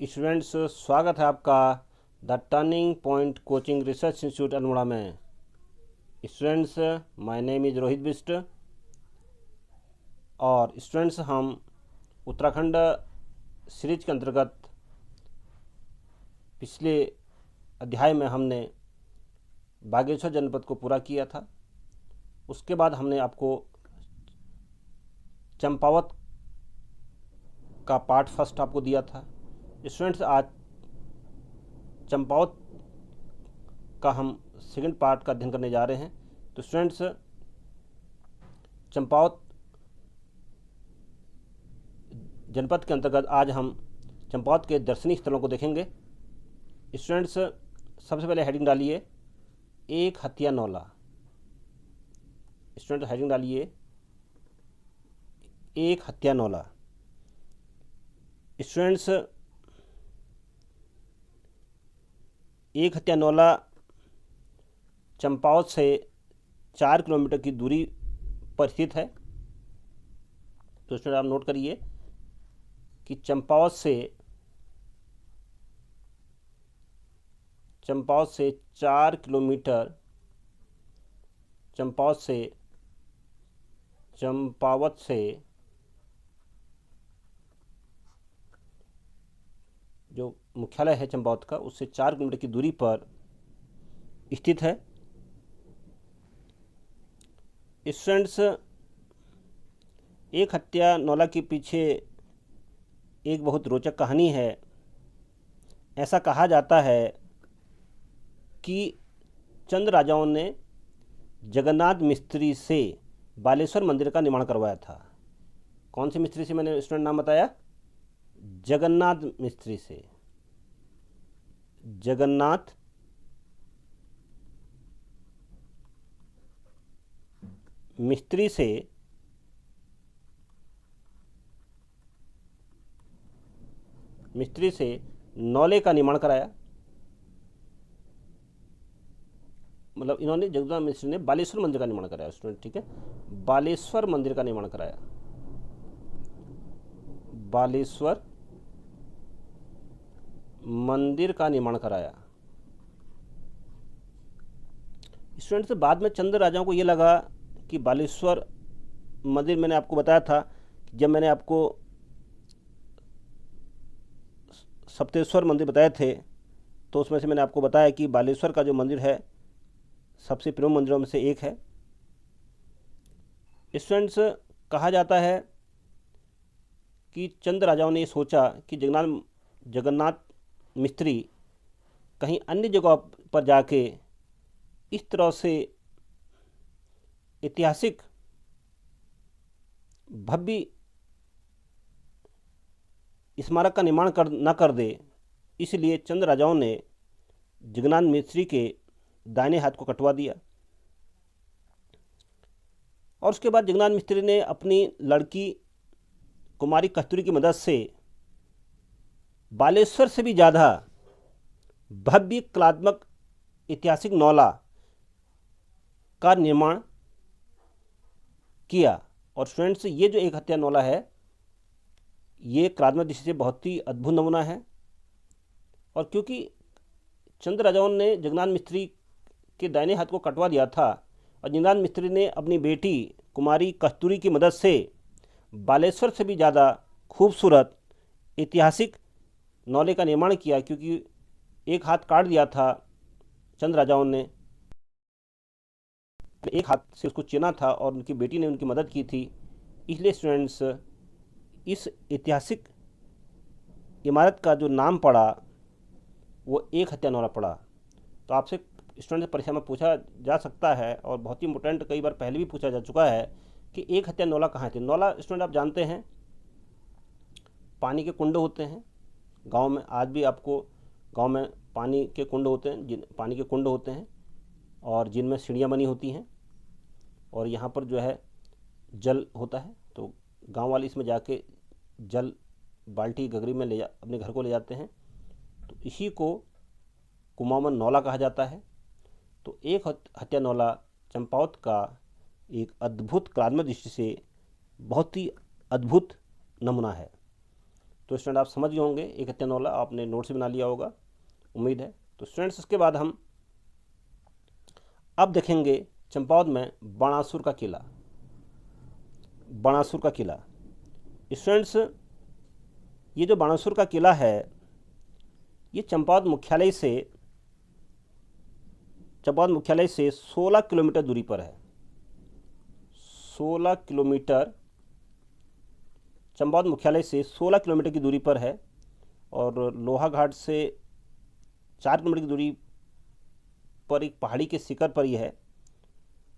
Students, स्वागत है आपका the turning point coaching research institute Almora में। Students, my name is Rohit Bisht और स्टूडेंट्स हम उत्तराखंड सीरीज के अंतर्गत पिछले अध्याय में हमने बागेश्वर जनपद को पूरा किया था। उसके बाद हमने आपको चंपावत का पार्ट फर्स्ट आपको दिया था। स्टूडेंट्स, आज चंपावत का हम सेकंड पार्ट का अध्ययन करने जा रहे हैं। तो स्टूडेंट्स, चंपावत जनपद के अंतर्गत आज हम चंपावत के दर्शनीय स्थलों को देखेंगे। स्टूडेंट्स, सबसे पहले हेडिंग डालिए एक हत्या नौला। स्टूडेंट हेडिंग डालिए एक हत्या नौला। स्टूडेंट्स, एक हत्या नौला चंपावत से 4 किलोमीटर की दूरी पर स्थित है। तो स्टूडेंट आप नोट करिए कि चंपावत से 4 किलोमीटर चंपावत से जो मुख्यालय है चंपावत का, उससे 4 किलोमीटर की दूरी पर स्थित है। स्टूडेंट्स, एक हत्या नौला के पीछे एक बहुत रोचक कहानी है। ऐसा कहा जाता है कि चंद राजाओं ने जगन्नाथ मिस्त्री से बालेश्वर मंदिर का निर्माण करवाया था। कौन से मिस्त्री से मैंने स्टूडेंट नाम बताया? जगन्नाथ मिस्त्री से। जगन्नाथ मिस्त्री से नौले का निर्माण कराया। मतलब इन्होंने जगन्नाथ मिस्त्री ने बालेश्वर मंदिर का निर्माण कराया। स्टूडेंट ठीक है, बालेश्वर मंदिर का निर्माण कराया। बालेश्वर मंदिर का निर्माण कराया। स्टूडेंट्स, बाद में चंद राजाओं को ये लगा कि बालेश्वर मंदिर, मैंने आपको बताया था जब मैंने आपको सप्तेश्वर मंदिर बताए थे, तो उसमें से मैंने आपको बताया कि बालेश्वर का जो मंदिर है सबसे प्रमुख मंदिरों में से एक है। स्टूडेंट्स, कहा जाता है कि चंद राजाओं ने सोचा कि जगन्नाथ मिस्त्री कहीं अन्य जगह पर जाके इस तरह से ऐतिहासिक भव्य स्मारक का निर्माण न कर दे, इसलिए चंद राजाओं ने जगन्नाथ मिस्त्री के दाहिने हाथ को कटवा दिया। और उसके बाद जगन्नाथ मिस्त्री ने अपनी लड़की कुमारी कस्तूरी की मदद से बालेश्वर से भी ज़्यादा भव्य कलात्मक ऐतिहासिक नौला का निर्माण किया। और स्टूडेंट्स, ये जो एक हत्या नौला है, ये कलात्मक दृष्टि से बहुत ही अद्भुत नमूना है। और क्योंकि चंद राजाओं ने जगन्नाथ मिस्त्री के दाहिने हाथ को कटवा दिया था और जगन्नाथ मिस्त्री ने अपनी बेटी कुमारी कस्तूरी की मदद से बालेश्वर से भी ज़्यादा खूबसूरत ऐतिहासिक नौले का निर्माण किया, क्योंकि एक हाथ काट दिया था चंद राजाओं ने, एक हाथ से उसको चीना था और उनकी बेटी ने उनकी मदद की थी। इसलिए स्टूडेंट्स, इस ऐतिहासिक इमारत का जो नाम पड़ा वो एक हत्या नौला पड़ा। तो आपसे स्टूडेंट परीक्षा में पूछा जा सकता है और बहुत ही इंपॉर्टेंट, कई बार पहले भी पूछा जा चुका है कि एक हत्या नौला कहाँ थी। नौला स्टूडेंट आप जानते हैं पानी के कुंड होते हैं। गांव में आज भी आपको गांव में पानी के कुंड होते हैं और जिनमें सीढ़ियाँ बनी होती हैं और यहाँ पर जो है जल होता है। तो गांव वाले इसमें जाके जल बाल्टी गगरी में अपने घर को ले जाते हैं। तो इसी को कुमाऊं नौला कहा जाता है। तो एक हत्या नौला चंपावत का एक अद्भुत कलात्मक दृष्टि से बहुत ही अद्भुत नमूना है। तो स्टूडेंट आप समझ गए होंगे, एक हत्यानौला आपने नोट से बना लिया होगा, उम्मीद है। तो स्टूडेंट्स इसके बाद हम अब देखेंगे चंपावत में बाणासुर का किला। बाणासुर का किला स्टूडेंट्स, ये जो बाणासुर का किला है ये चंपावत मुख्यालय से 16 किलोमीटर दूरी पर है। 16 किलोमीटर, चंपावत मुख्यालय से 16 किलोमीटर की दूरी पर है और लोहाघाट से 4 किलोमीटर की दूरी पर एक पहाड़ी के शिखर पर ही है।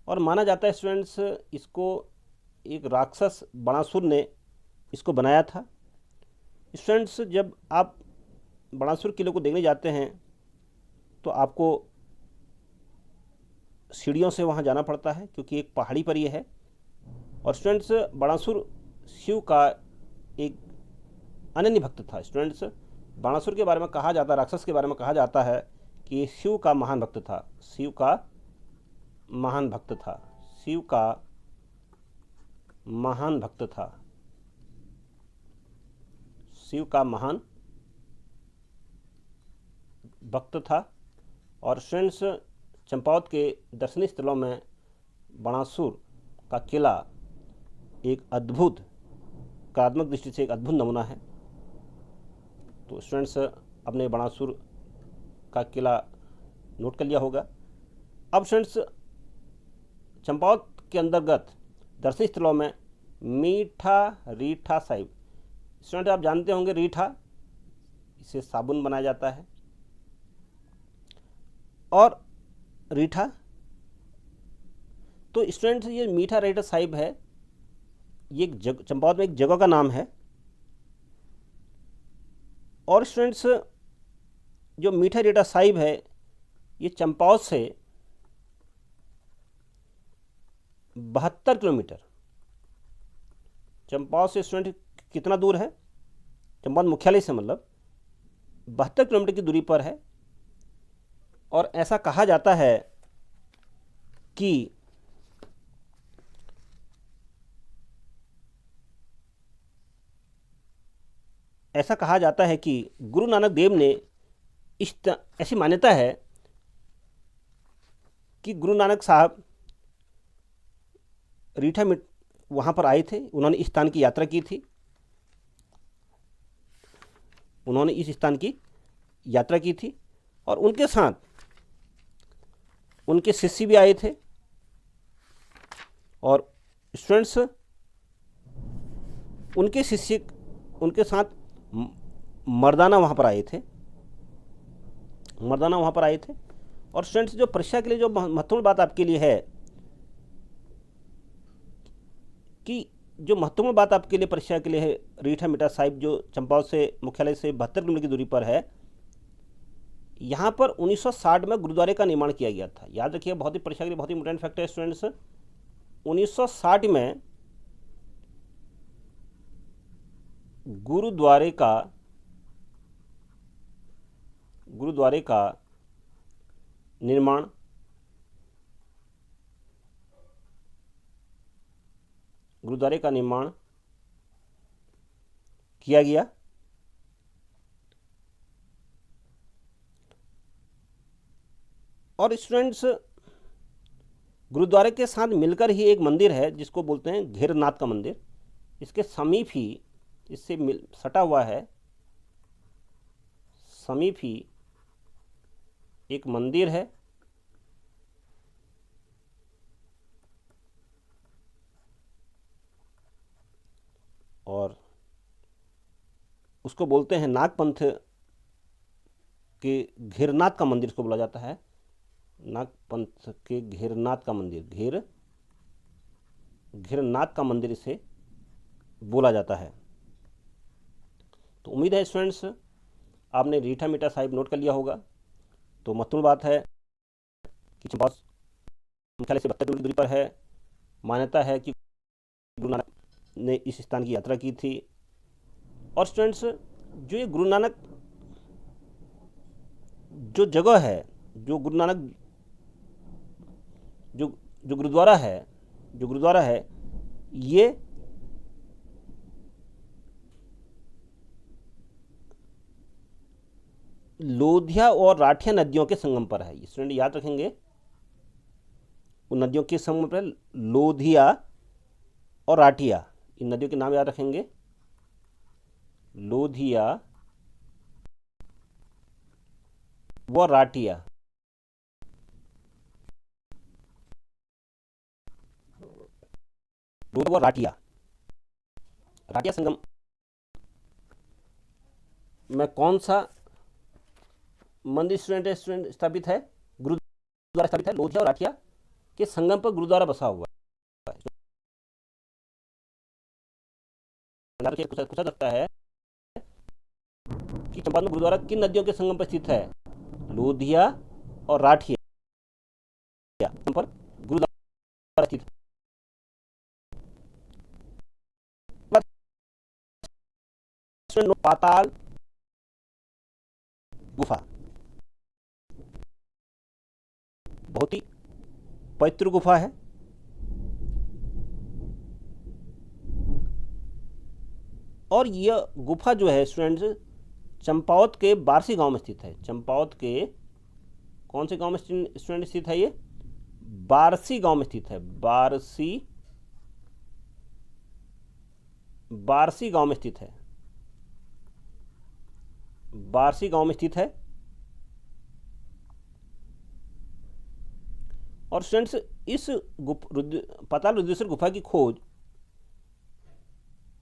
और माना जाता है स्टूडेंट्स इसको एक राक्षस बाणासुर ने इसको बनाया था। स्टूडेंट्स जब आप बाणासुर किले को देखने जाते हैं तो आपको सीढ़ियों से वहाँ जाना पड़ता है क्योंकि एक पहाड़ी पर ये है। और स्टूडेंट्स बाणासुर शिव का एक अनन्य भक्त था। स्टूडेंट्स बाणासुर के बारे में कहा जाता है, राक्षस के बारे में कहा जाता है कि ये शिव का महान भक्त था। शिव का महान भक्त था। शिव का महान भक्त था। शिव का महान भक्त था। और फ्रेंड्स चंपावत के दर्शनीय स्थलों में बाणासुर का किला एक अद्भुत, कलात्मक दृष्टि से एक अद्भुत नमूना है। तो स्टूडेंट्स अपने बाणासुर का किला नोट कर लिया होगा। अब स्टूडेंट्स चंपावत के अंतर्गत दर्शनीय स्थलों में मीठा रीठा साहिब। स्टूडेंट आप जानते होंगे रीठा, इसे साबुन बनाया जाता है। और रीठा, तो स्टूडेंट्स ये मीठा रीठा साहिब है, ये चंपावत में एक जगह का नाम है। और स्टूडेंट्स जो मीठा रीठा साहिब है ये चंपावत से 72 किलोमीटर, चंपावत से स्टूडेंट कितना दूर है, चंपावत मुख्यालय से मतलब 72 किलोमीटर की दूरी पर है। और ऐसा कहा जाता है कि गुरु नानक देव ने ऐसी मान्यता है कि गुरु नानक साहब रीठा में वहाँ पर आए थे, उन्होंने इस स्थान की यात्रा की थी। उन्होंने इस स्थान की यात्रा की थी और उनके साथ उनके शिष्य भी आए थे। और स्टूडेंट्स उनके शिष्य उनके साथ मर्दाना वहाँ पर आए थे, मर्दाना वहाँ पर आए थे। और स्टूडेंट्स जो परीक्षा के लिए जो महत्वपूर्ण बात आपके लिए है कि जो महत्वपूर्ण बात आपके लिए परीक्षा के लिए है, रीठा मीठा साहिब जो चंपावत से मुख्यालय से 72 किलोमीटर की दूरी पर है, यहाँ पर 1960 में गुरुद्वारे का निर्माण किया गया था। याद रखिए, बहुत ही परीक्षा के लिए बहुत ही इंपॉर्टेंट फैक्ट है स्टूडेंट्स। 1960 में गुरुद्वारे का निर्माण किया गया। और स्टूडेंट्स गुरुद्वारे के साथ मिलकर ही एक मंदिर है जिसको बोलते हैं घेरनाथ का मंदिर। इसके समीप ही, इससे सटा हुआ है, समीप ही एक मंदिर है और उसको बोलते हैं नागपंथ के घेरनाथ का मंदिर इसको बोला जाता है। नागपंथ के घेरनाथ का मंदिर, घेरनाथ का मंदिर इसे बोला जाता है। तो उम्मीद है स्टूडेंट्स आपने रीठा मीठा साहिब नोट कर लिया होगा। तो महत्वपूर्ण बात है कि चंपावत मुख्यालय से 72 किलोमीटर दूरी पर है। मान्यता है कि गुरु नानक ने इस स्थान की यात्रा की थी। और स्टूडेंट्स जो ये गुरु नानक जो जगह है, जो गुरु नानक जो गुरुद्वारा है, ये लोधिया और राठिया नदियों के संगम पर है। स्टूडेंट याद रखेंगे, उन नदियों के संगम पर लोधिया और राठिया, इन नदियों के नाम याद रखेंगे, लोधिया व राठिया। लोधिया व राठिया, राठिया संगम में कौन सा मंदिर स्टूडेंट स्थापित है? गुरुद्वारा स्थापित है। लोधिया और राठिया के संगम पर गुरुद्वारा बसा हुआ है। पूछा जाता है कि चंपारण में गुरुद्वारा किन नदियों के संगम पर स्थित है? लोधिया और राठिया पर गुरुद्वारा स्थित है। पाताल गुफा बहुत ही पवित्र गुफा है। और यह गुफा जो है स्टूडेंट्स चंपावत के बारसी गांव में स्थित है। चंपावत के कौन से गांव में स्टूडेंट स्थित है? ये बारसी गांव में स्थित है। बारसी गांव में स्थित है। बारसी गांव में स्थित है। और स्टूडेंट्स इस पाताल रुद्रेश्वर गुफा की खोज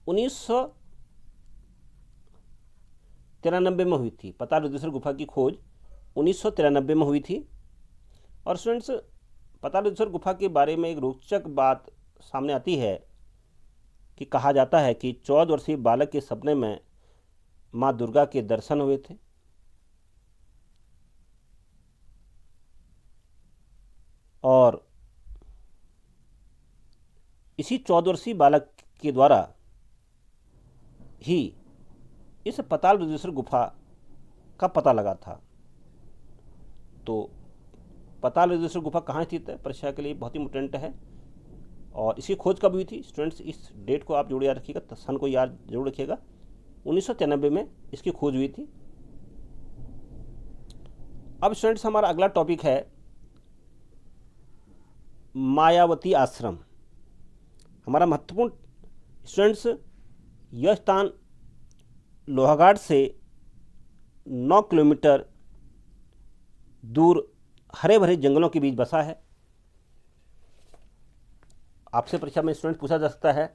1993 में हुई थी। पाताल रुद्रेश्वर गुफा की खोज 1993 में हुई थी। और स्टूडेंट्स पाताल रुद्रेश्वर गुफा के बारे में एक रोचक बात सामने आती है कि कहा जाता है कि 14 वर्षीय बालक के सपने में माँ दुर्गा के दर्शन हुए थे। और इसी 14 वर्षीय बालक के द्वारा ही इस पाताल रुद्रेश्वर गुफा का पता लगा था। तो पाताल रुद्रेश्वर गुफा कहाँ स्थित है? परीक्षा के लिए बहुत ही इंपॉर्टेंट है। और इसकी खोज कब हुई थी? स्टूडेंट्स इस डेट को आप जरूर याद रखिएगा, सन को याद जरूर रखिएगा। 1993 में इसकी खोज हुई थी। अब स्टूडेंट्स हमारा अगला टॉपिक है मायावती आश्रम। हमारा महत्वपूर्ण स्टूडेंट्स यह स्थान लोहाघाट से 9 किलोमीटर दूर हरे भरे जंगलों के बीच बसा है। आपसे परीक्षा में स्टूडेंट पूछा जा सकता है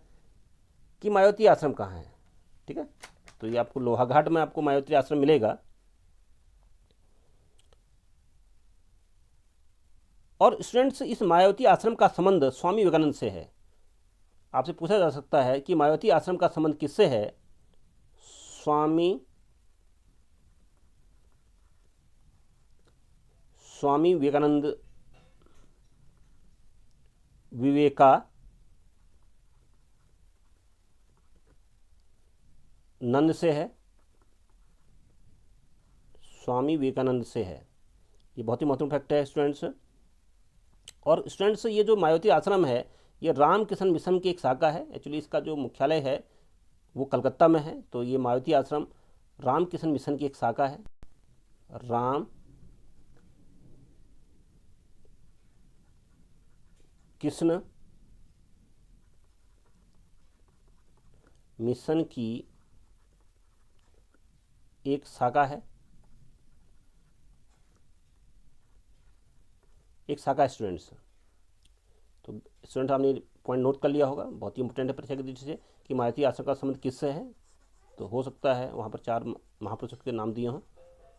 कि मायावती आश्रम कहाँ है। ठीक है, तो ये आपको लोहाघाट में आपको मायावती आश्रम मिलेगा। और स्टूडेंट्स इस मायावती आश्रम का संबंध स्वामी विवेकानंद से है। आपसे पूछा जा सकता है कि मायावती आश्रम का संबंध किससे है? स्वामी विवेकानंद नंद से है। स्वामी विवेकानंद से है। ये बहुत ही महत्वपूर्ण फैक्ट है स्टूडेंट्स। और स्टूडेंट्स ये जो मायावती आश्रम है ये रामकृष्ण मिशन की एक शाखा है। एक्चुअली इसका जो मुख्यालय है वो कलकत्ता में है। तो ये मायावती आश्रम रामकृष्ण मिशन की एक शाखा है। राम कृष्ण मिशन की एक शाखा है। एक शाखा स्टूडेंट्स। तो स्टूडेंट आपने पॉइंट नोट कर लिया होगा, बहुत ही इंपॉर्टेंट है परीक्षा की दृष्टि से कि मायावती आश्रम का संबंध किससे है। तो हो सकता है वहाँ पर 4 महापुरुषों के नाम दिए हों,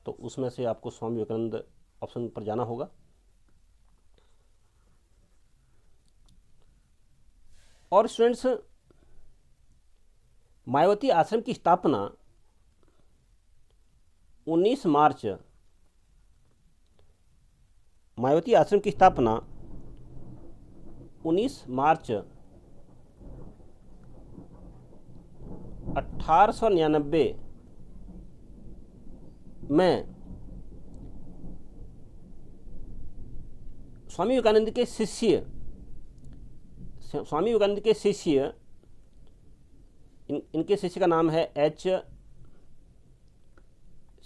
तो उसमें से आपको स्वामी विवेकानंद ऑप्शन पर जाना होगा। और स्टूडेंट्स मायावती आश्रम की स्थापना 19 मार्च मायावती आश्रम की स्थापना 19 मार्च 1899 में स्वामी विवेकानंद के शिष्य इनके शिष्य का नाम है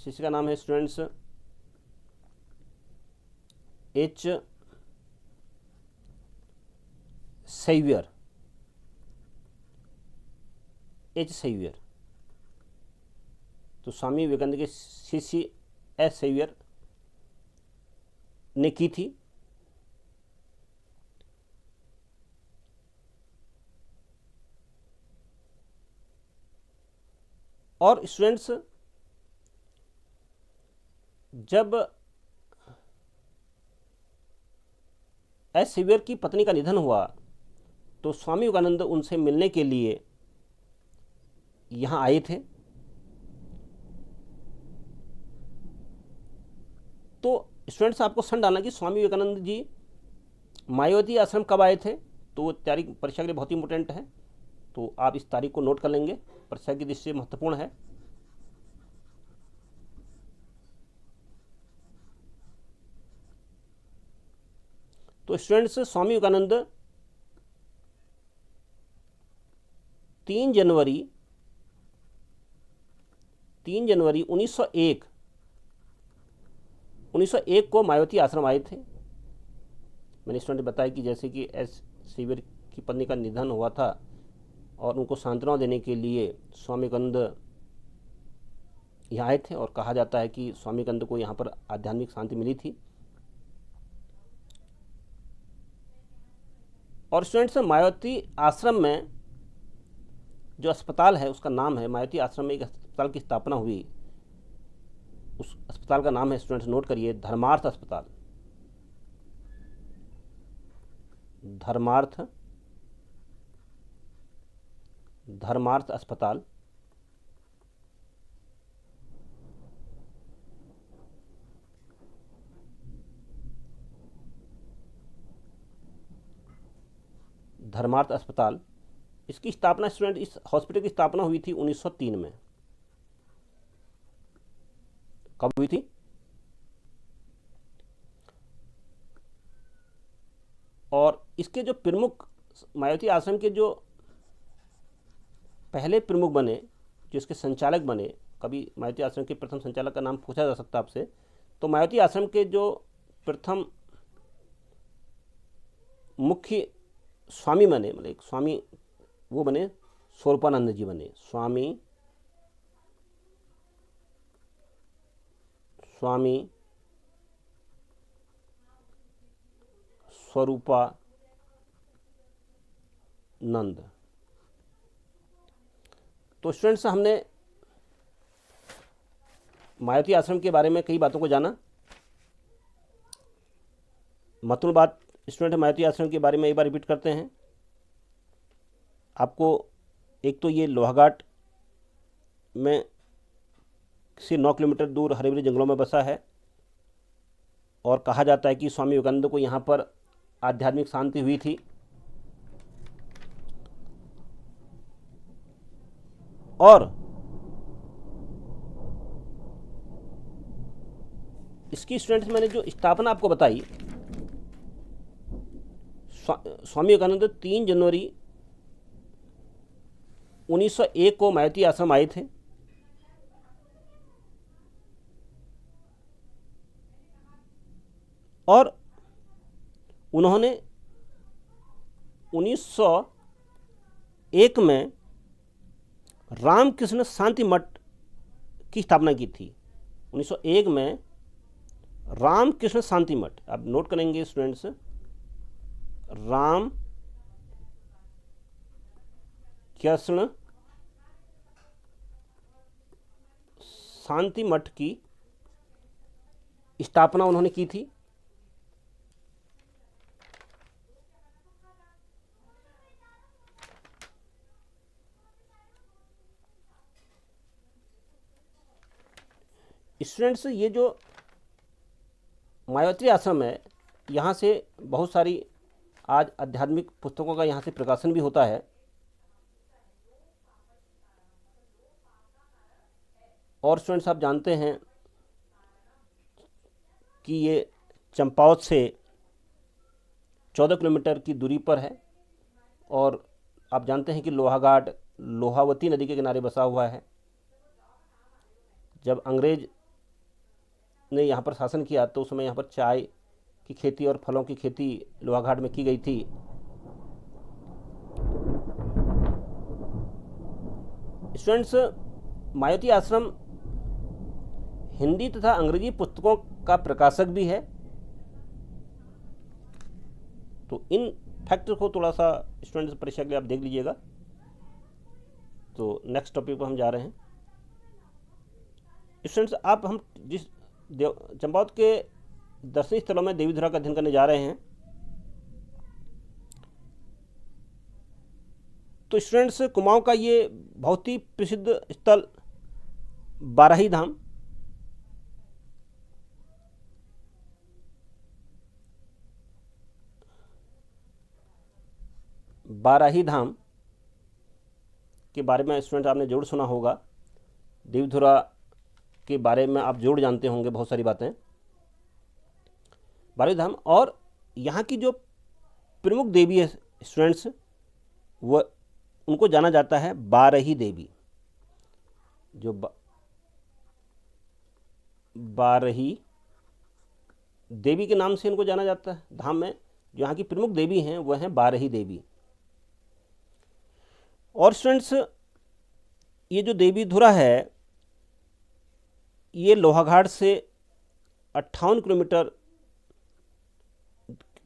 शिष्य का नाम है स्टूडेंट्स एच सेवियर। एच सेवियर। तो स्वामी विवेकानंद के शिष्य एच सेवियर ने की थी। और स्टूडेंट्स जब एच सेवियर की पत्नी का निधन हुआ तो स्वामी विवेकानंद उनसे मिलने के लिए यहाँ आए थे। तो स्टूडेंट्स आपको सन डालना कि स्वामी विवेकानंद जी मायावती आश्रम कब आए थे, तो वो तारीख परीक्षा के लिए बहुत इंपॉर्टेंट है, तो आप इस तारीख को नोट कर लेंगे, परीक्षा की दृष्टि से महत्वपूर्ण है। तो स्टूडेंट्स स्वामी विवेकानंद 3 जनवरी 1901 को मायावती आश्रम आए थे। मैंने स्टूडेंट बताया कि जैसे कि एच सेवियर की पत्नी का निधन हुआ था और उनको सांत्वना देने के लिए स्वामी विवेकानंद यहाँ आए थे, और कहा जाता है कि स्वामी विवेकानंद को यहाँ पर आध्यात्मिक शांति मिली थी। और स्टूडेंट्स मायावती आश्रम में जो अस्पताल है उसका नाम है, मायावती आश्रम में एक अस्पताल की स्थापना हुई, उस अस्पताल का नाम है स्टूडेंट्स नोट करिए, धर्मार्थ अस्पताल। धर्मार्थ अस्पताल। धर्मार्थ अस्पताल, इसकी स्थापना स्टूडेंट, इस हॉस्पिटल की स्थापना हुई थी 1903 में। कब हुई थी? और इसके जो प्रमुख, मायावती आश्रम के जो पहले प्रमुख बने, जो इसके संचालक बने, कभी मायावती आश्रम के प्रथम संचालक का नाम पूछा जा सकता है आपसे, तो मायावती आश्रम के जो प्रथम मुख्य स्वामी बने, मतलब एक स्वामी वो बने, स्वरूपानंद जी बने। स्वामी स्वरूपानंद। तो स्टूडेंट्स हमने मायावती आश्रम के बारे में कई बातों को जाना। महत्वपूर्ण बात स्टूडेंट मायावती आश्रम के बारे में एक बार रिपीट करते हैं आपको। एक तो ये लोहाघाट में से 9 किलोमीटर दूर हरे भरे जंगलों में बसा है, और कहा जाता है कि स्वामी विवेकानंद को यहाँ पर आध्यात्मिक शांति हुई थी। और इसकी स्टूडेंट्स मैंने जो स्थापना आपको बताई, स्वामी विवेकानंद 3 जनवरी 1901 को मायावती आश्रम आए थे। और उन्होंने 1901 में रामकृष्ण शांति मठ की स्थापना की थी। 1901 में रामकृष्ण शांति मठ, आप नोट करेंगे स्टूडेंट्स, रामकृष्ण शांति मठ की स्थापना उन्होंने की थी। स्टूडेंट्स ये जो मायावती आश्रम है, यहाँ से बहुत सारी आज आध्यात्मिक पुस्तकों का यहाँ से प्रकाशन भी होता है। और स्टूडेंट्स आप जानते हैं कि ये चंपावत से 14 किलोमीटर की दूरी पर है, और आप जानते हैं कि लोहाघाट लोहावती नदी के किनारे बसा हुआ है। जब अंग्रेज ने यहाँ पर शासन किया तो उस समय यहाँ पर चाय की खेती और फलों की खेती लोहाघाट में की गई थी। स्टूडेंट्स, मायावती आश्रम हिंदी तथा अंग्रेजी पुस्तकों का प्रकाशक भी है। तो इन फैक्ट को थोड़ा सा स्टूडेंट्स परीक्षा के लिए आप देख लीजिएगा। तो नेक्स्ट टॉपिक पर हम जा रहे हैं। स्टूडेंट्स, आप हम जिस चंपावत के दर्शनीय स्थलों में देवीधुरा का अध्ययन करने जा रहे हैं, तो स्टूडेंट्स कुमाऊं का ये बहुत ही प्रसिद्ध स्थल बाराही धाम, बाराही धाम के बारे में स्टूडेंट आपने जरूर सुना होगा। देवीधुरा के बारे में आप जरूर जानते होंगे बहुत सारी बातें। बाराही धाम और यहाँ की जो प्रमुख देवी है स्टूडेंट्स, वह उनको जाना जाता है बारही देवी। जो बारही देवी के नाम से इनको जाना जाता है। धाम में जो यहाँ की प्रमुख देवी हैं वह हैं बारही देवी। और स्टूडेंट्स, ये जो देवीधुरा है ये लोहाघाट से 58 किलोमीटर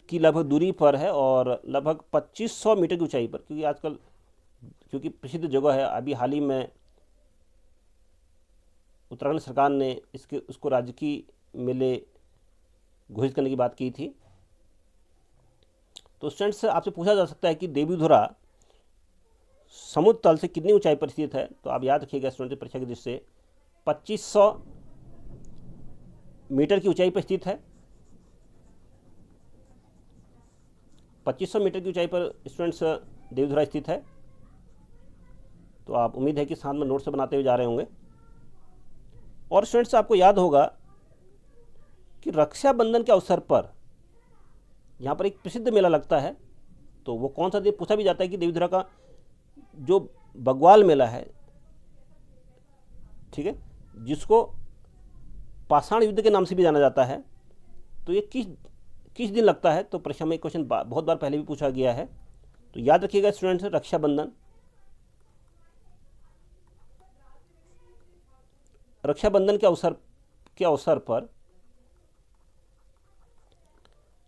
की लगभग दूरी पर है और लगभग 2500 मीटर की ऊंचाई पर, क्योंकि आजकल क्योंकि प्रसिद्ध जगह है। अभी हाल ही में उत्तराखंड सरकार ने उसको राजकीय मेले घोषित करने की बात की थी। तो स्टूडेंट्स, आपसे पूछा जा सकता है कि देवीधुरा समुद्र तल से कितनी ऊंचाई पर स्थित है। तो आप याद रखिएगा स्टूडेंट, परीक्षा की दृष्टि से 2500 मीटर की ऊंचाई पर स्थित है। 2500 मीटर की ऊंचाई पर स्टूडेंट्स देवीधुरा स्थित है। तो आप उम्मीद है कि साथ में नोट्स बनाते हुए जा रहे होंगे। और स्टूडेंट्स, आपको याद होगा कि रक्षाबंधन के अवसर पर यहाँ पर एक प्रसिद्ध मेला लगता है। तो वो कौन सा, पूछा भी जाता है कि देवीधुरा का जो बग्वाल मेला है, ठीक है, जिसको पाषाण युद्ध के नाम से भी जाना जाता है, तो ये किस दिन लगता है। तो परीक्षा में क्वेश्चन बहुत बार पहले भी पूछा गया है। तो याद रखिएगा स्टूडेंट्स, रक्षाबंधन के अवसर पर,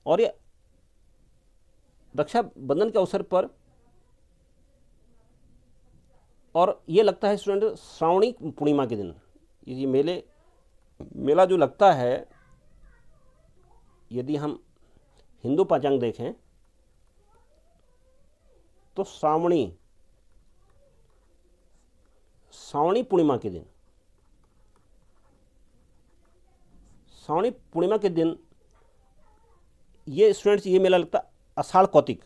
और ये रक्षाबंधन के अवसर पर, और ये लगता है स्टूडेंट श्रावणी पूर्णिमा के दिन। ये मेला जो लगता है, यदि हम हिंदू पंचांग देखें तो श्रावणी पूर्णिमा के दिन, श्रावणी पूर्णिमा के दिन ये स्टूडेंट्स ये मेला लगता है। आषाढ़ कौतिक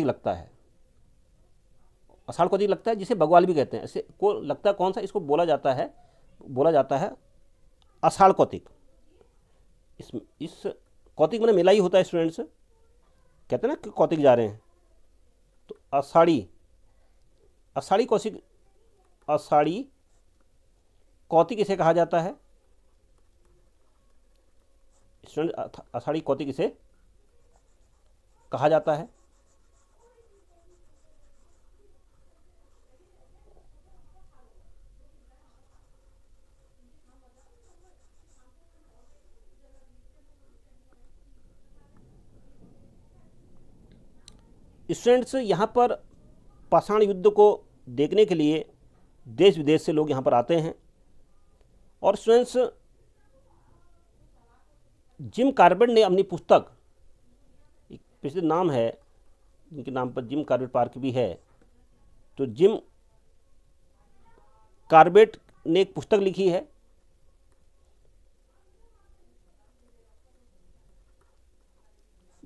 लगता है। आषाढ़ कौतिक लगता है, जिसे बग्वाल भी कहते हैं। ऐसे को लगता है कौन सा, इसको बोला जाता है आषाढ़ कौतिक। इस कौतिक में मेला ही होता है स्टूडेंट्स। कहते हैं ना कि कौतिक जा रहे हैं, तो आषाढ़ी कौतिक इसे कहा जाता है स्टूडेंट। आषाढ़ी कौतिक इसे कहा जाता है। स्टूडेंट्स, यहाँ पर पाषाण युद्ध को देखने के लिए देश विदेश से लोग यहाँ पर आते हैं। और स्टूडेंट्स, जिम कार्बेट ने अपनी पुस्तक, एक प्रसिद्ध नाम है जिनके नाम पर जिम कार्बेट पार्क भी है, तो जिम कार्बेट ने एक पुस्तक लिखी है।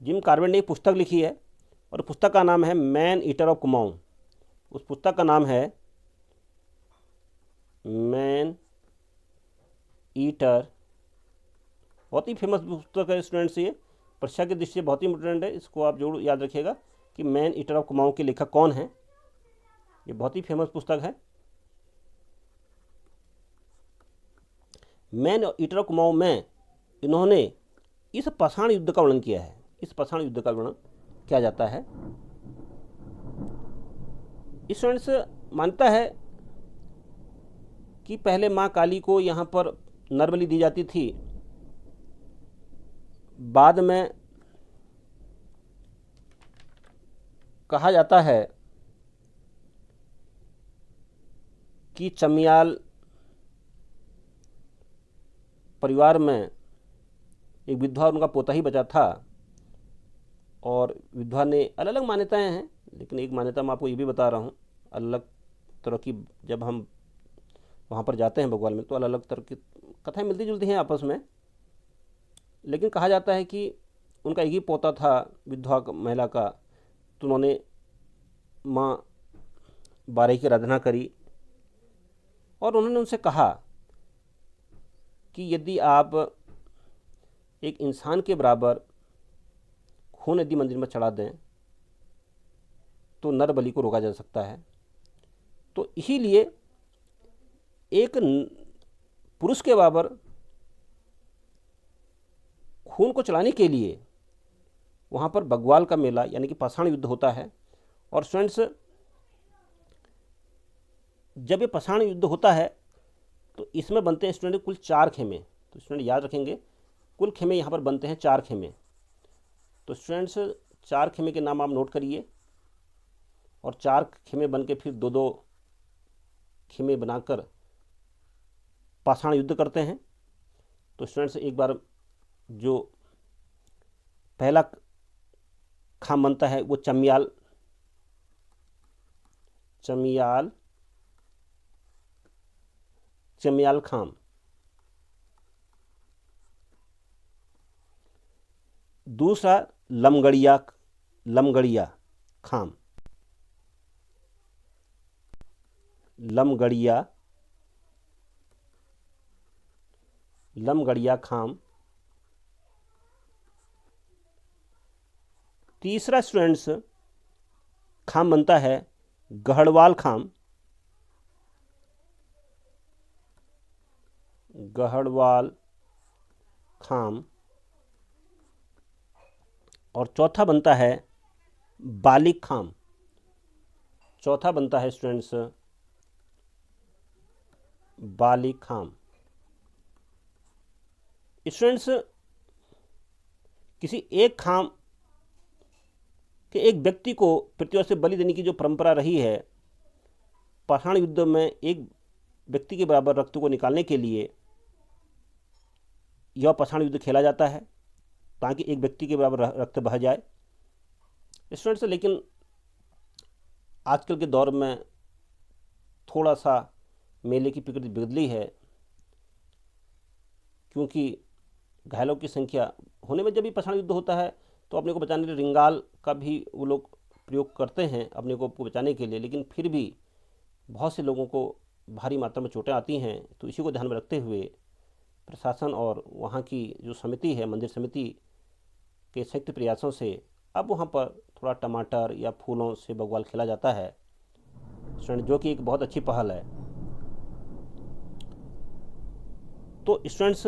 जिम कार्बेट ने एक पुस्तक लिखी है और पुस्तक का नाम है मैन ईटर ऑफ कुमाऊं। उस पुस्तक का नाम है मैन ईटर। बहुत ही फेमस पुस्तक है स्टूडेंट्स। ये परीक्षा की दृष्टि से बहुत ही इंपॉर्टेंट है। इसको आप जरूर याद रखिएगा कि मैन ईटर ऑफ कुमाऊं के लेखक कौन है। ये बहुत ही फेमस पुस्तक है। मैन ईटर ऑफ कुमाऊं में इन्होंने इस पाषाण युद्ध का वर्णन किया है। इस पाषाण युद्ध का वर्णन किया जाता है। स्टूडेंट्स मानता है कि पहले माँ काली को यहाँ पर नरबलि दी जाती थी, बाद में कहा जाता है कि चमियाल परिवार में एक विधवा और उनका पोता ही बचा था, और विधवा ने अलग अलग मान्यताएं हैं, लेकिन एक मान्यता मैं आपको ये भी बता रहा हूँ, अलग तरह की जब हम वहाँ पर जाते हैं बग्वाल में तो अलग अलग तरह की कथाएं मिलती जुलती हैं आपस में। लेकिन कहा जाता है कि उनका एक ही पोता था विधवा महिला का, तो उन्होंने माँ बारही की आराधना करी और उन्होंने उनसे कहा कि यदि आप एक इंसान के बराबर खून यदि मंदिर में चढ़ा दें तो नर बलि को रोका जा सकता है। तो इसीलिए एक पुरुष के बराबर खून को चढ़ाने के लिए वहाँ पर बग्वाल का मेला यानी कि पाषाण युद्ध होता है। और स्टूडेंट्स जब ये पाषाण युद्ध होता है तो इसमें बनते हैं स्टूडेंट कुल 4 खेमे। तो स्टूडेंट याद रखेंगे कुल खेमे यहाँ पर बनते हैं 4 खेमे। तो स्टूडेंट्स 4 खेमे के नाम आप नोट करिए, और 4 खेमे बन के फिर 2-2 खेमे बनाकर पाषाण युद्ध करते हैं। तो स्टूडेंट्स एक बार जो पहला खाम बनता है वो चमियाल खाम। दूसरा लमगड़िया खाम, लमगड़िया खाम। तीसरा स्टूडेंट्स खाम बनता है गहड़वाल खाम, और चौथा बनता है बालिक खाम। चौथा बनता है स्टूडेंट्स बालिक खाम। स्टूडेंट्स किसी एक खाम के एक व्यक्ति को प्रतिवर्ष से बलि देने की जो परंपरा रही है, पाषाण युद्ध में एक व्यक्ति के बराबर रक्त को निकालने के लिए यह पाषाण युद्ध खेला जाता है ताकि एक व्यक्ति के बराबर रक्त बह जाए। स्टूडेंट्स लेकिन आजकल के दौर में थोड़ा सा मेले की प्रकृति बदली है, क्योंकि घायलों की संख्या होने में जब भी पाषाण युद्ध होता है तो अपने को बचाने के लिए रिंगाल का भी वो लोग प्रयोग करते हैं अपने को बचाने के लिए, लेकिन फिर भी बहुत से लोगों को भारी मात्रा में चोटें आती हैं। तो इसी को ध्यान में रखते हुए प्रशासन और वहाँ की जो समिति है, मंदिर समिति के संयुक्त प्रयासों से अब वहाँ पर थोड़ा टमाटर या फूलों से बग्वाल खेला जाता है, जो कि एक बहुत अच्छी पहल है। तो स्टूडेंट्स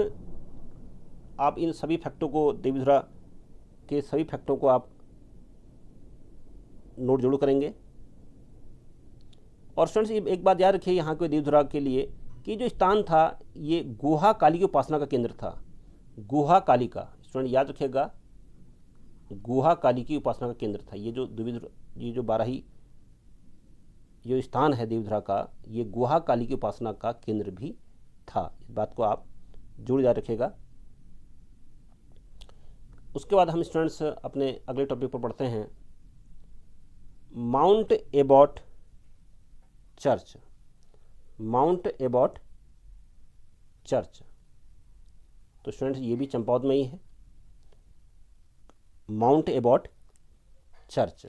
आप इन सभी फैक्टों को, देवी धुरा के सभी फैक्टों को आप नोट जरूर करेंगे। और स्टूडेंट्स एक बात याद रखिए यहाँ के देवी धुरा के लिए कि जो स्थान था ये गुहा काली की उपासना का केंद्र था। गुहा काली का स्टूडेंट याद रखिएगा, गुहा काली की उपासना का केंद्र था। ये जो बाराही जो स्थान है देवधुरा का, ये गुहा काली की उपासना का केंद्र भी था। इस बात को आप जरूर याद रखिएगा। उसके बाद हम स्टूडेंट्स अपने अगले टॉपिक पर पढ़ते हैं, mount Abbott church. Mount Abbott church, तो स्टूडेंट्स ये भी चंपावत में ही है, माउंट एबॉट चर्च।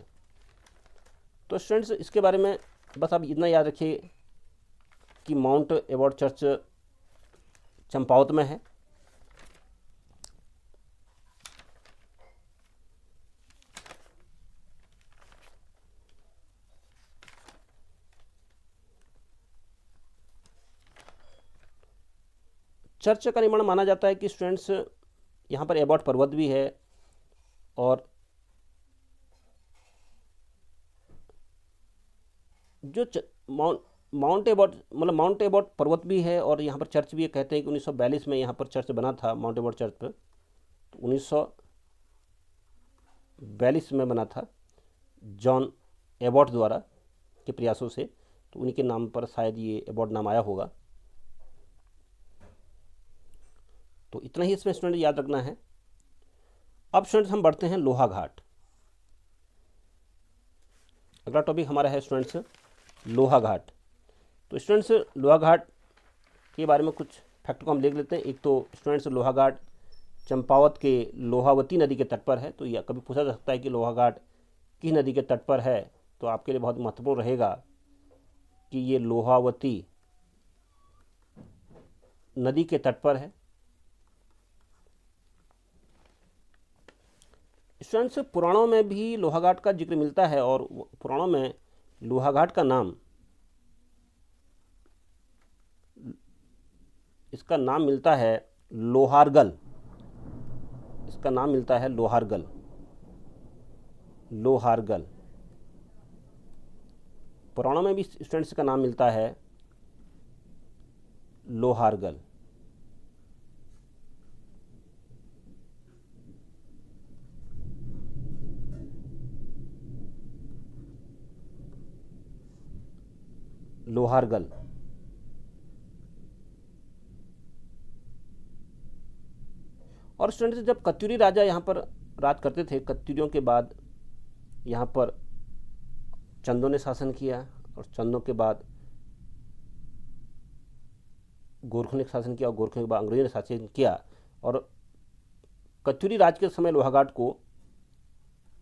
तो स्टूडेंट्स इसके बारे में बस आप इतना याद रखिए कि माउंट एबॉट चर्च चंपावत में है। चर्च का निर्माण माना जाता है कि स्टूडेंट्स यहाँ पर एबॉट पर्वत भी है और जो माउंट एबॉट मतलब माउंट एबॉट पर्वत भी है और यहाँ पर चर्च भी है। कहते हैं कि 1942 में यहाँ पर चर्च बना था, माउंट एबॉट चर्च पर। तो 1942 में बना था जॉन एबॉट द्वारा के प्रयासों से, तो उन्हीं के नाम पर शायद ये एबॉट नाम आया होगा। तो इतना ही इसमें स्टूडेंट याद रखना है। अब स्टूडेंट्स हम बढ़ते हैं लोहा घाट। अगला टॉपिक हमारा है स्टूडेंट्स लोहा घाट। तो स्टूडेंट्स लोहा घाट के बारे में कुछ फैक्ट को हम देख लेते हैं। एक तो स्टूडेंट्स लोहा घाट चंपावत के लोहावती नदी के तट पर है। तो यह कभी पूछा जा सकता है कि लोहा घाट किस नदी के तट पर है, तो आपके लिए बहुत महत्वपूर्ण रहेगा कि ये लोहावती नदी के तट पर है। स्टूडेंट्स पुराणों में भी लोहा घाट का जिक्र मिलता है और पुराणों में लोहा घाट का नाम, इसका नाम मिलता है लोहारगल। इसका नाम मिलता है लोहारगल। लोहारगल पुराणों में भी स्टूडेंट्स का नाम मिलता है लोहारगल। लोहारगल और स्टूडेंट्स जब कत्यूरी राजा यहाँ पर राज करते थे, कत्यूरियों के बाद यहाँ पर चंदों ने शासन किया और चंदों के बाद गोरखों ने शासन किया और गोरखों के बाद अंग्रेजों ने शासन किया। और कत्यूरी राज के समय लोहाघाट को,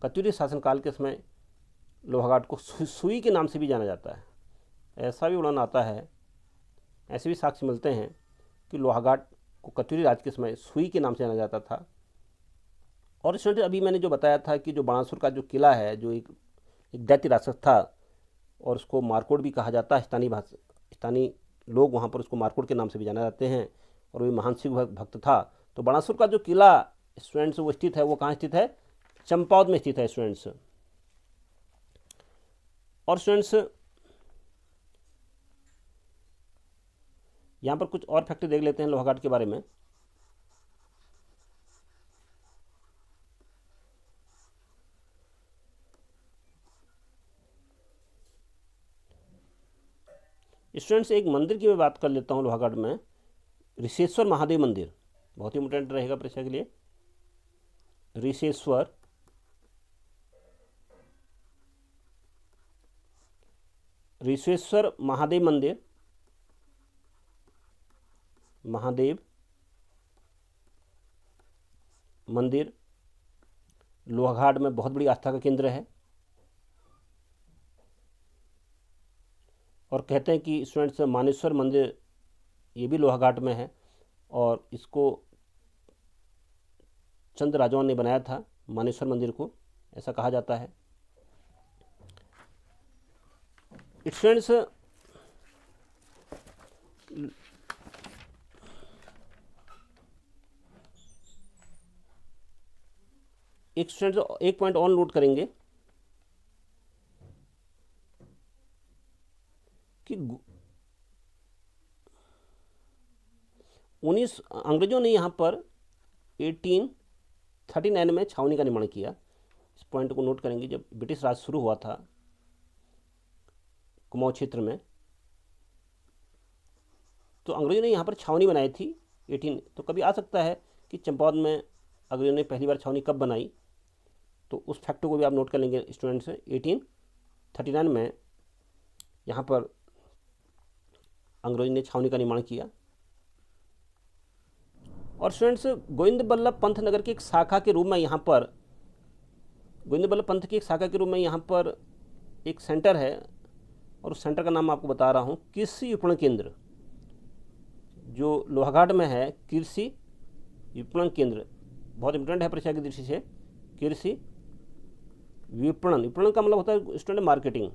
कत्यूरी शासनकाल के समय लोहाघाट को सुई के नाम से भी जाना जाता है। ऐसा भी उड़ान आता है, ऐसे भी साक्ष्य मिलते हैं कि लोहाघाट को कत्यूरी राज के समय सुई के नाम से जाना जाता था। और स्टूडेंट अभी मैंने जो बताया था कि जो बाणासुर का जो किला है, जो एक दैत्य राक्षस था और उसको मारकोड भी कहा जाता है, स्थानीय लोग वहाँ पर उसको मारकोड के नाम से भी जाना जाते हैं, और वो महान शिव भक्त था। तो बाणासुर का जो किला स्टूडेंट्स वो स्थित है, वो कहाँ स्थित है? चंपावत में स्थित है स्टूडेंट्स। और स्टूडेंट्स यहाँ पर कुछ और फैक्ट देख लेते हैं लोहाघाट के बारे में। स्टूडेंट्स एक मंदिर की मैं बात कर लेता हूँ लोहाघाट में, ऋषेश्वर महादेव मंदिर, बहुत ही इंपॉर्टेंट रहेगा परीक्षा के लिए। ऋषेश्वर महादेव मंदिर, महादेव मंदिर लोहाघाट में बहुत बड़ी आस्था का केंद्र है। और कहते हैं कि स्टूडेंट्स मानेश्वर मंदिर ये भी लोहाघाट में है और इसको चंद राजाओं ने बनाया था, मानेश्वर मंदिर को, ऐसा कहा जाता है। स्टूडेंट्स एक पॉइंट और नोट करेंगे कि अंग्रेजों ने यहाँ पर 1839 में छावनी का निर्माण किया। इस पॉइंट को नोट करेंगे। जब ब्रिटिश राज शुरू हुआ था कुमाऊं क्षेत्र में, तो अंग्रेजों ने यहाँ पर छावनी बनाई थी 18। तो कभी आ सकता है कि चंपावत में अंग्रेजों ने पहली बार छावनी कब बनाई, तो उस फैक्ट को भी आप नोट कर लेंगे स्टूडेंट्स। 1839 में यहाँ पर अंग्रेजों ने छावनी का निर्माण किया। और स्टूडेंट्स गोविंद बल्लभ पंथ नगर की एक शाखा के रूप में यहाँ पर, गोविंद बल्लभ पंथ की एक शाखा के रूप में यहाँ पर एक सेंटर है, और उस सेंटर का नाम आपको बता रहा हूँ, कृषि विपणन केंद्र, जो लोहाघाट में है। कृषि विपणन केंद्र बहुत इंपॉर्टेंट है परीक्षा की दृष्टि से। कृषि विपणन, विपणन का मतलब होता है स्टूडेंट मार्केटिंग।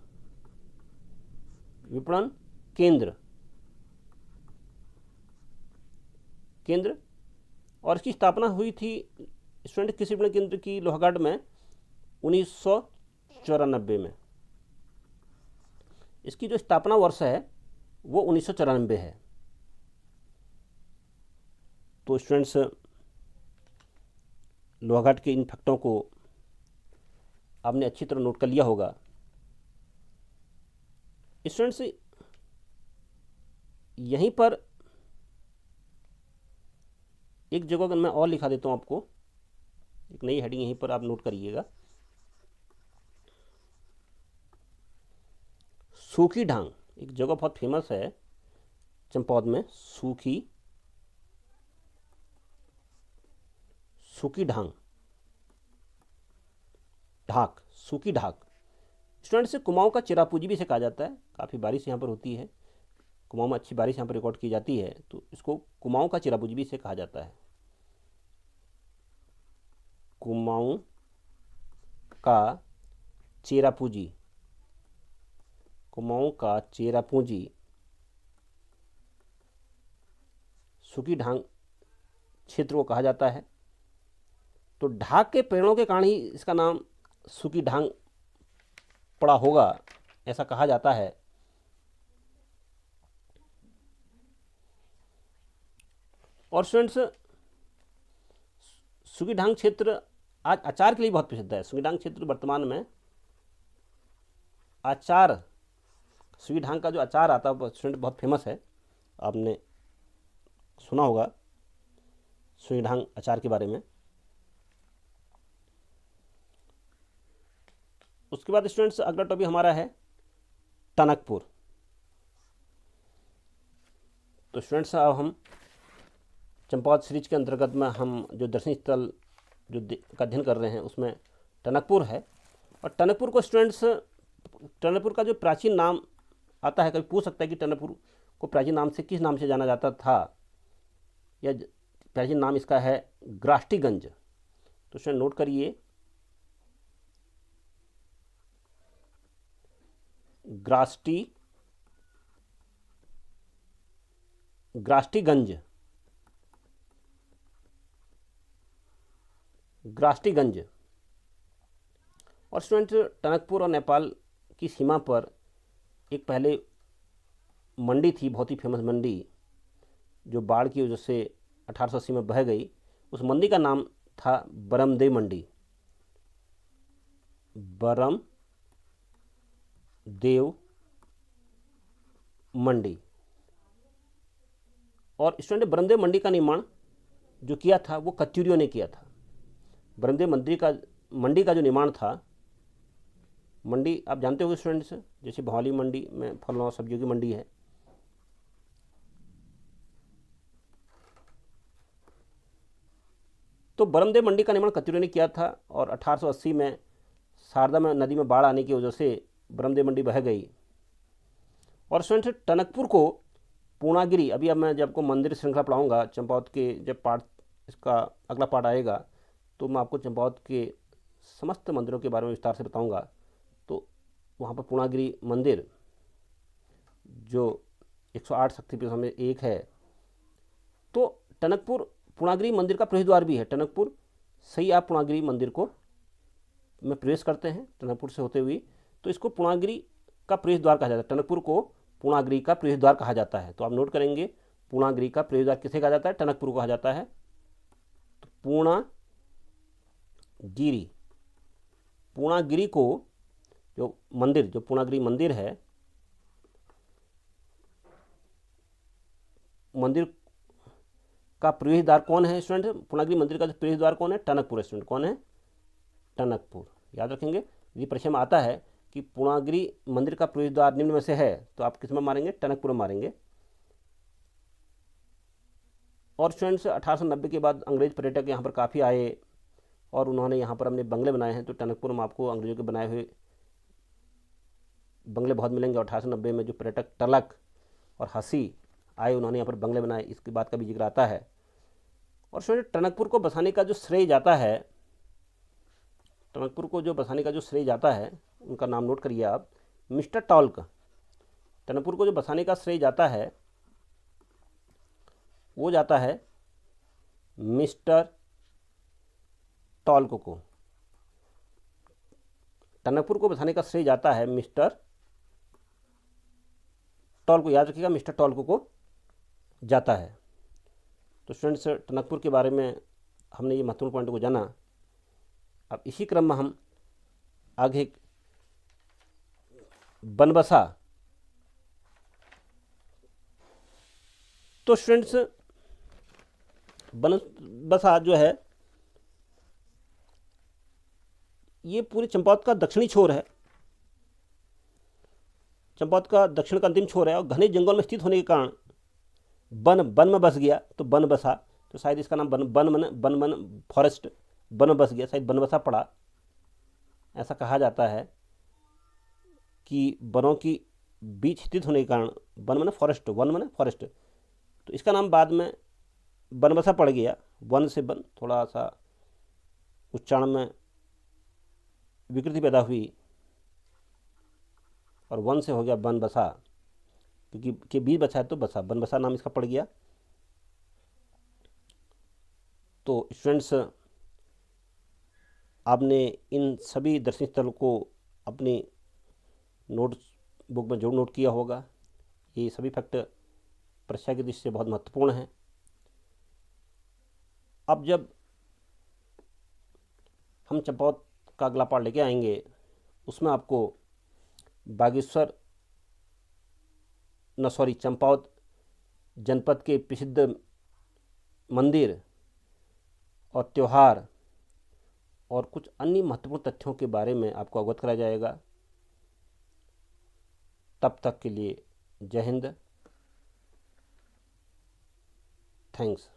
विपणन केंद्र केंद्र, और इसकी स्थापना हुई थी स्टूडेंट कृषि विपणन केंद्र की लोहागढ़ में 1994 में। इसकी जो स्थापना वर्ष है वो 1994 है। तो स्टूडेंट्स, लोहाघाट के इन फैक्टों को आपने अच्छी तरह नोट कर लिया होगा। स्टूडेंट्स, यहीं पर एक जगह अगर मैं और लिखा देता हूँ आपको, एक नई हेडिंग यहीं पर आप नोट करिएगा, सूखी ढांग। एक जगह बहुत फेमस है चंपावत में, सूखी ढांग, ढाक, सूखी ढाक। स्टूडेंट से कुमाऊं का चिरापूंजी भी इसे कहा जाता है। काफ़ी बारिश यहाँ पर होती है, कुमाऊं में अच्छी बारिश यहाँ पर रिकॉर्ड की जाती है, तो इसको कुमाऊं का चिरापूंजी भी इसे कहा जाता है। कुमाऊं का चेरापूंजी, कुमाऊं का चेरापूंजी सूखी ढांग क्षेत्र को कहा जाता है। तो ढाक के पेड़ों के कारण ही इसका नाम सूखी ढांग पड़ा होगा, ऐसा कहा जाता है। और स्टूडेंट्स, सूखी ढांग क्षेत्र आज अचार के लिए बहुत प्रसिद्ध है। सूखी ढांग क्षेत्र वर्तमान में अचार, सूखी ढांग का जो अचार आता है स्टूडेंट बहुत फेमस है। आपने सुना होगा सूखी ढांग अचार के बारे में। उसके बाद स्टूडेंट्स अगला टॉपिक हमारा है टनकपुर। तो स्टूडेंट्स, अब हम चंपावत सीरीज के अंतर्गत में हम जो दर्शनीय स्थल जो का अध्ययन कर रहे हैं उसमें टनकपुर है। और टनकपुर को स्टूडेंट्स, टनकपुर का जो प्राचीन नाम आता है, कभी पूछ सकता है कि टनकपुर को प्राचीन नाम से किस नाम से जाना जाता था, या प्राचीन नाम इसका है ग्राष्टीगंज। तो स्टूडेंट नोट करिए, ग्राष्टीगंज, ग्राष्टीगंज। और स्टूडेंट, टनकपुर और नेपाल की सीमा पर एक पहले मंडी थी, बहुत ही फेमस मंडी, जो बाढ़ की वजह से 1880 में बह गई। उस मंडी का नाम था बरमदेव मंडी, बरमदेव मंडी। और स्टूडेंट, बरमदेव मंडी का निर्माण जो किया था वो कत्यूरियों ने किया था। बरमदेव मंडी का जो निर्माण था, मंडी आप जानते होंगे स्टूडेंट्स, जैसे भवाली मंडी में फलों और सब्जियों की मंडी है। तो बरमदेव मंडी का निर्माण कत्यूरियों ने किया था, और 1880 में शारदा में नदी में बाढ़ आने की वजह से बरमदेव मंडी बह गई। और स्टूडेंट्स, टनकपुर को पूर्णागिरि, अभी अब मैं जब आपको मंदिर श्रृंखला पढ़ाऊंगा चंपावत के, जब पार्ट इसका अगला पार्ट आएगा तो मैं आपको चंपावत के समस्त मंदिरों के बारे में विस्तार से बताऊंगा। तो वहाँ पर पूर्णागिरि मंदिर जो 108 शक्तिपीठों में एक है। तो टनकपुर पूर्णागिरि मंदिर का प्रवेश द्वार भी है। टनकपुर से ही आप पूर्णागिरि मंदिर को में प्रवेश करते हैं टनकपुर से होते हुए, तो इसको पूर्णागिरि का प्रवेश द्वार कहा जाता है। टनकपुर को पूर्णागिरि का प्रवेश द्वार कहा जाता है। तो आप नोट करेंगे, पूर्णागिरि का प्रवेश द्वार किसे कहा जाता है? टनकपुर को कहा जाता है। तो पूर्णागिरि को जो मंदिर, जो पूर्णागिरि मंदिर है, मंदिर का प्रवेश द्वार कौन है स्टूडेंट? पूर्णागिरि मंदिर का प्रवेश द्वार कौन है? टनकपुर। स्टूडेंट कौन है? टनकपुर। याद रखेंगे, यदि परीक्षा में आता है कि पूर्णागिरि मंदिर का प्रवेश द्वार निम्न में से है, तो आप किस में मारेंगे? टनकपुर में मारेंगे। और स्टूडेंट्स, 1890 के बाद अंग्रेज पर्यटक यहाँ पर काफ़ी आए और उन्होंने यहाँ पर अपने बंगले बनाए हैं। तो टनकपुर में आपको अंग्रेजों के बनाए हुए बंगले बहुत मिलेंगे। 1890 में जो पर्यटक टलक और हंसी आए, उन्होंने यहाँ पर बंगले बनाए, इसकी बात का भी जिक्र आता है। और स्टूडेंट, टनकपुर को बसाने का जो श्रेय जाता है, टनकपुर को जो बसाने का जो श्रेय जाता है, उनका नाम नोट करिए आप, मिस्टर टॉल्क। टनकपुर को जो बसाने का श्रेय जाता है वो जाता है मिस्टर टॉल्क को। टनकपुर को बसाने का श्रेय जाता है मिस्टर टॉल्क को, याद रखिएगा मिस्टर टॉल्क को जाता है। तो स्टूडेंट्स, टनकपुर के बारे में हमने ये महत्वपूर्ण पॉइंट को जाना। अब इसी क्रम में हम आगे बनबसा। तो स्टूडेंट्स, बनबसा जो है ये पूरे चंपावत का दक्षिणी छोर है। चंपावत का दक्षिण का अंतिम छोर है और घने जंगल में स्थित होने के कारण वन में बस गया तो बनबसा। तो शायद इसका नाम वन फॉरेस्ट, वन में बस गया, शायद बनबसा पड़ा। ऐसा कहा जाता है कि वनों की बीच स्थित होने के कारण वन फॉरेस्ट, तो इसका नाम बाद में बनबसा पड़ गया। वन से बन थोड़ा सा उच्चारण में विकृति पैदा हुई और वन से हो गया बनबसा, क्योंकि के बीच बचा है तो बसा, बनबसा नाम इसका पड़ गया। तो स्टूडेंट्स, आपने इन सभी दर्शनीय स्थलों को अपनी नोट बुक में जरूर नोट किया होगा। ये सभी फैक्ट परीक्षा की दृष्टि से बहुत महत्वपूर्ण हैं। अब जब हम चंपावत का अगला पार्ट लेके आएंगे, उसमें आपको चंपावत जनपद के प्रसिद्ध मंदिर और त्यौहार और कुछ अन्य महत्वपूर्ण तथ्यों के बारे में आपको अवगत कराया जाएगा। तब तक के लिए जय हिंद, थैंक्स।